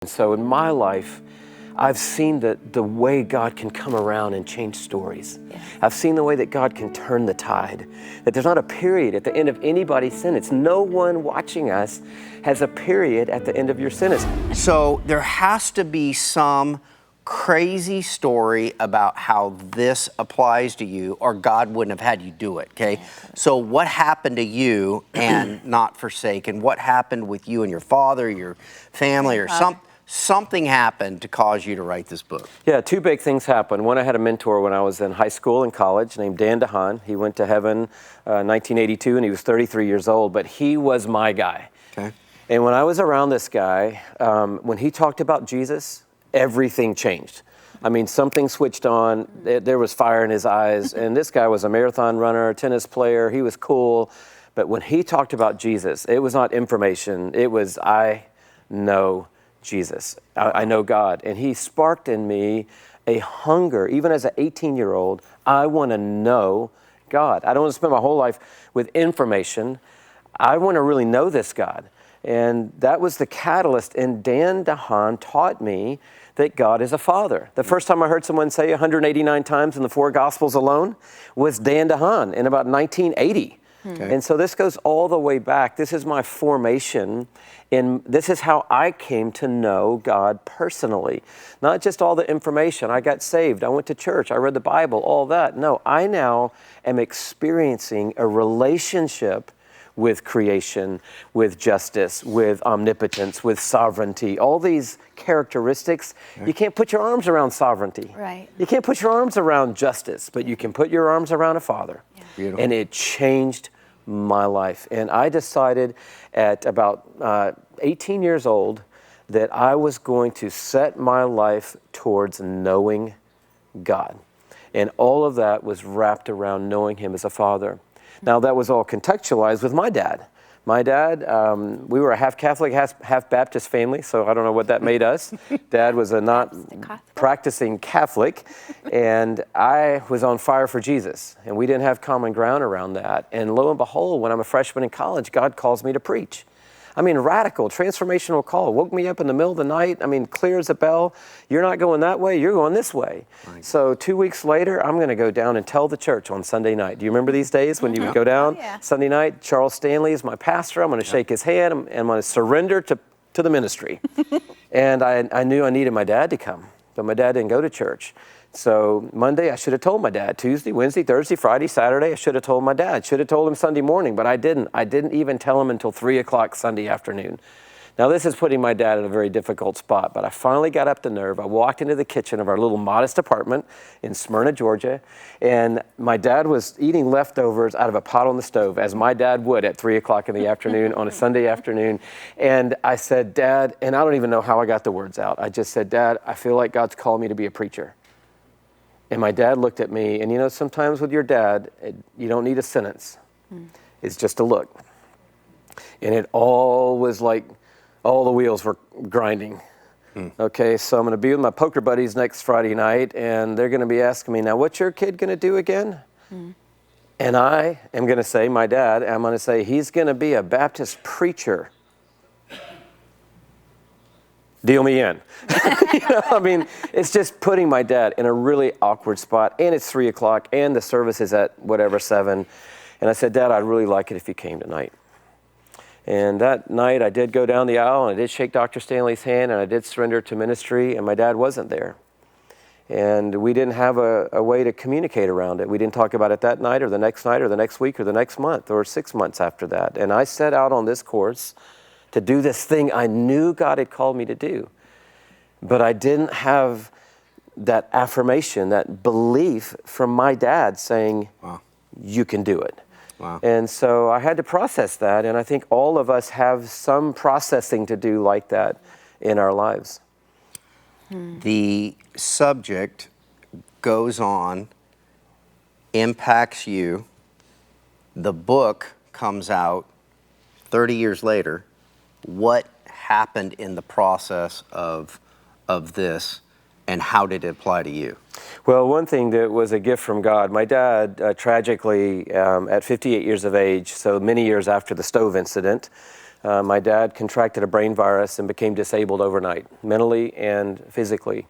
So in my life, I've seen the way God can come around and change stories. Yes. I've seen the way that God can turn the tide, that there's not a period at the end of anybody's sentence. No one watching us has a period at the end of your sentence. So there has to be some crazy story about how this applies to you, or God wouldn't have had you do it, okay? So what happened to you and not forsaken? What happened with you and your father, your family, or something happened to cause you to write this book? Yeah, two big things happened. One, I had a mentor when I was in high school and college named Dan DeHaan. He went to heaven 1982, and he was 33 years old, but he was my guy. Okay. And when I was around this guy, when he talked about Jesus, everything changed. I mean, something switched on. There was fire in his eyes. And this guy was a marathon runner, tennis player. He was cool. But when he talked about Jesus, it was not information. It was, I know Jesus. I know God. And he sparked in me a hunger. Even as an 18-year-old, I want to know God. I don't want to spend my whole life with information. I want to really know this God. And that was the catalyst. And Dan DeHaan taught me that God is a father. The first time I heard someone say 189 times in the four Gospels alone was Dan DeHaan in about 1980. Okay. And so this goes all the way back. This is my formation. And this is how I came to know God personally. Not just all the information. I got saved. I went to church. I read the Bible, all that. No, I now am experiencing a relationship with creation, with justice, with omnipotence, with sovereignty, all these characteristics. Right. You can't put your arms around sovereignty. Right. You can't put your arms around justice, but you can put your arms around a father. Yeah. Beautiful. And it changed my life. And I decided at about 18 years old that I was going to set my life towards knowing God. And all of that was wrapped around knowing Him as a father. Now, that was all contextualized with my dad. My dad, we were a half Catholic, half Baptist family, so I don't know what that made us. Dad was a not practicing Catholic, and I was on fire for Jesus, and we didn't have common ground around that. And lo and behold, when I'm a freshman in college, God calls me to preach. I mean, radical, transformational call. Woke me up in the middle of the night. I mean, clear as a bell. You're not going that way, you're going this way. Right. So 2 weeks later, I'm going to go down and tell the church on Sunday night. Do you remember these days when you would go down? Oh, yeah. Sunday night, Charles Stanley is my pastor. I'm going to shake his hand. I'm going to surrender to the ministry. And I knew I needed my dad to come, but my dad didn't go to church. So Monday, I should have told my dad. Tuesday, Wednesday, Thursday, Friday, Saturday, I should have told my dad. Should have told him Sunday morning, but I didn't. I didn't even tell him until 3 o'clock Sunday afternoon. Now, this is putting my dad in a very difficult spot, but I finally got up the nerve. I walked into the kitchen of our little modest apartment in Smyrna, Georgia, and my dad was eating leftovers out of a pot on the stove, as my dad would at 3 o'clock in the afternoon on a Sunday afternoon. And I said, Dad, and I don't even know how I got the words out. I just said, Dad, I feel like God's called me to be a preacher. And my dad looked at me, and you know, sometimes with your dad, you don't need a sentence. It's just a look. And it all was like, all the wheels were grinding. Okay, so I'm going to be with my poker buddies next Friday night, and they're going to be asking me, now, what's your kid going to do again? And I am going to say, my dad, I'm going to say, he's going to be a Baptist preacher. Deal me in. You know, I mean, it's just putting my dad in a really awkward spot, and it's 3 o'clock, and the service is at whatever, 7. And I said, Dad, I'd really like it if you came tonight. And that night, I did go down the aisle, and I did shake Dr. Stanley's hand, and I did surrender to ministry, and my dad wasn't there. And we didn't have a way to communicate around it. We didn't talk about it that night, or the next week, or the next month, or 6 months after that. And I set out on this course to do this thing I knew God had called me to do. But I didn't have that affirmation, that belief from my dad saying, wow, you can do it. Wow. And so I had to process that, and I think all of us have some processing to do like that in our lives. The subject goes on, impacts you. The book comes out 30 years later. What happened in the process of this, and how did it apply to you? Well, one thing that was a gift from God, my dad tragically at 58 years of age, so many years after the stove incident, My dad contracted a brain virus and became disabled overnight, mentally and physically.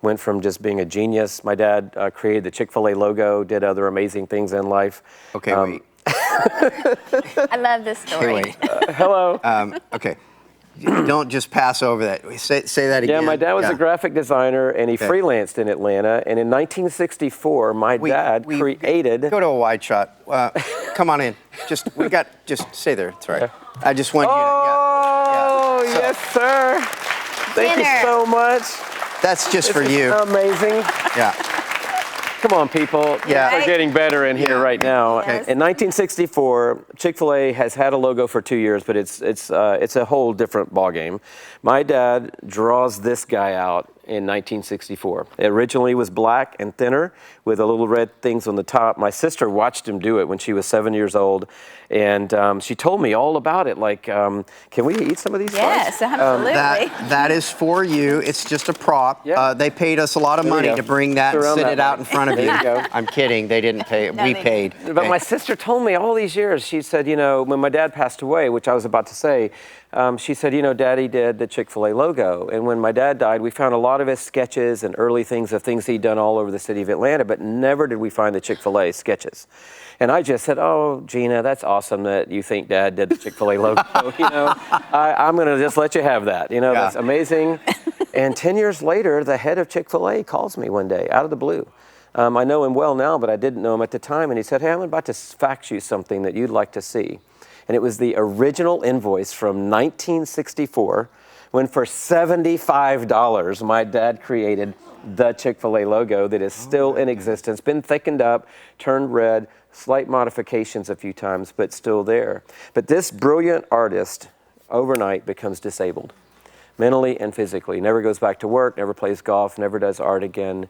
Went from just being a genius. My dad created the Chick-fil-A logo, did other amazing things in life. Okay, wait. I love this story. Okay, wait. Hello. Okay. Don't just pass over that. Say that again. Yeah, my dad was a graphic desiginer, and he freelanced in Atlanta. And in 1964, my dad created. Go to a wide shot. Come on in. Just stay there. It's all right. I just want you to. Oh, So, yes, sir. Thank you so much. That's just for you. Amazing. Yeah. Come on, people. Yeah. We're getting better in here right now. Yes. In 1964, Chick-fil-A has had a logo for 2 years, but it's a whole different ballgame. My dad draws this guy out in 1964. It originally was black and thinner with a little red things on the top. My sister watched him do it when she was 7 years old, and she told me all about it. Like, can we eat some of these? Yes, slides? absolutely. That is for you. It's just a prop. Yeah. They paid us a lot of money to bring that and sit it out in front of you. There you go. I'm kidding. They didn't pay. No, We they paid. But my sister told me all these years, she said, you know, when my dad passed away, which I was about to say, she said, you know, Daddy did the Chick-fil-A logo. And when my dad died, we found a lot of his sketches and early things of things he'd done all over the city of Atlanta, but never did we find the Chick-fil-A sketches. And I just said, oh, Gina, that's awesome that you think Dad did the Chick-fil-A logo. You know, I'm going to just let you have that. You know, that's amazing. And 10 years later, the head of Chick-fil-A calls me one day out of the blue. I know him well now, but I didn't know him at the time. And he said, hey, I'm about to fax you something that you'd like to see. And it was the original invoice from 1964, when for $75, my dad created the Chick-fil-A logo that is still in existence, been thickened up, turned red, slight modifications a few times, but still there. But this brilliant artist overnight becomes disabled, mentally and physically. Never goes back to work, never plays golf, never does art again.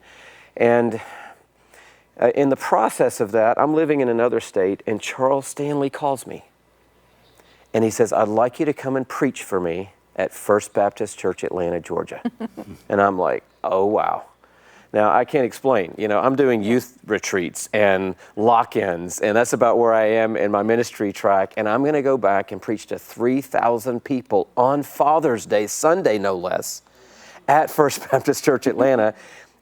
And in the process of that, I'm living in another state, and Charles Stanley calls me. And he says, I'd like you to come and preach for me at First Baptist Church, Atlanta, Georgia. And I'm like, oh, wow. Now, I can't explain. You know, I'm doing youth retreats and lock-ins, and that's about where I am in my ministry track. And I'm going to go back and preach to 3,000 people on Father's Day, Sunday no less, at First Baptist Church, Atlanta.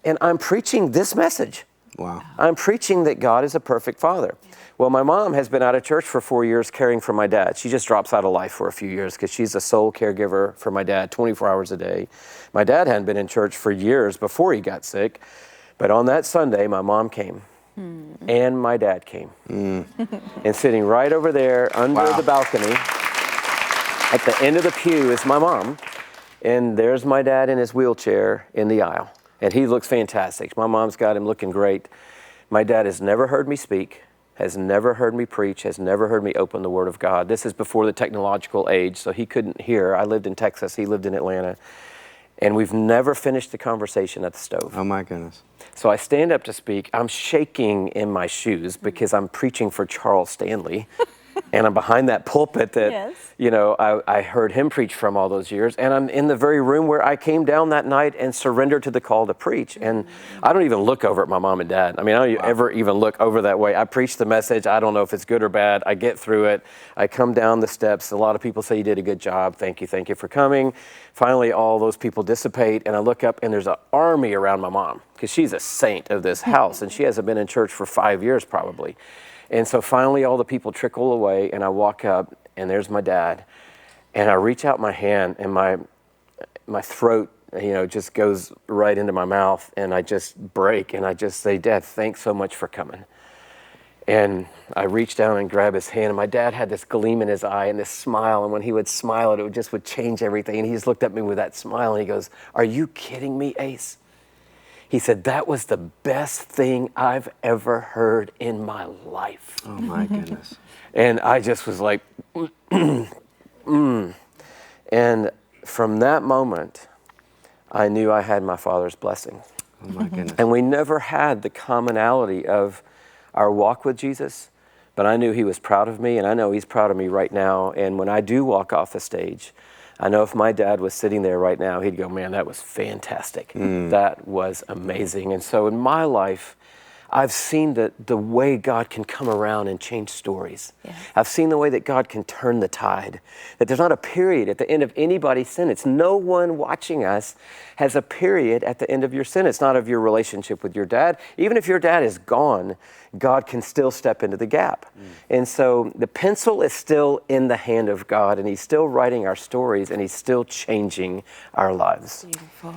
And I'm preaching this message. Wow. I'm preaching that God is a perfect father. Well, my mom has been out of church for 4 years caring for my dad. She just drops out of life for a few years because she's a sole caregiver for my dad 24 hours a day. My dad hadn't been in church for years before he got sick. But on that Sunday, my mom came and my dad came. And sitting right over there under the balcony at the end of the pew is my mom. And there's my dad in his wheelchair in the aisle. And he looks fantastic. My mom's got him looking great. My dad has never heard me speak, has never heard me preach, has never heard me open the Word of God. This is before the technological age, so he couldn't hear. I lived in Texas, he lived in Atlanta. And we've never finished the conversation at the stove. Oh, my goodness. So I stand up to speak. I'm shaking in my shoes because I'm preaching for Charles Stanley. And I'm behind that pulpit that, you know, I heard him preach from all those years. And I'm in the very room where I came down that night and surrendered to the call to preach. And I don't even look over at my mom and dad. I mean, I don't ever even look over that way. I preach the message. I don't know if it's good or bad. I get through it. I come down the steps. A lot of people say you did a good job. Thank you for coming. Finally, all those people dissipate. And I look up and there's an army around my mom because she's a saint of this house. And she hasn't been in church for 5 years probably. And so finally all the people trickle away and I walk up and there's my dad. And I reach out my hand and my throat, you know, just goes right into my mouth and I just break and I just say, Dad, thanks so much for coming. And I reached down and grabbed his hand and my dad had this gleam in his eye and this smile. And when he would smile, it would change everything. And he just looked at me with that smile and he goes, are you kidding me, Ace? He said, that was the best thing I've ever heard in my life. Oh, my goodness. And I just was like, And from that moment, I knew I had my Father's blessing. Oh, my goodness. And we never had the commonality of our walk with Jesus, but I knew he was proud of me, and I know he's proud of me right now. And when I do walk off the stage, I know if my dad was sitting there right now, he'd go, man, that was fantastic. That was amazing. And so in my life, I've seen the way God can come around and change stories. Yeah. I've seen the way that God can turn the tide, that there's not a period at the end of anybody's sentence. No one watching us has a period at the end of your sentence, not of your relationship with your dad. Even if your dad is gone, God can still step into the gap. And so the pencil is still in the hand of God, and he's still writing our stories, and he's still changing our lives. Beautiful.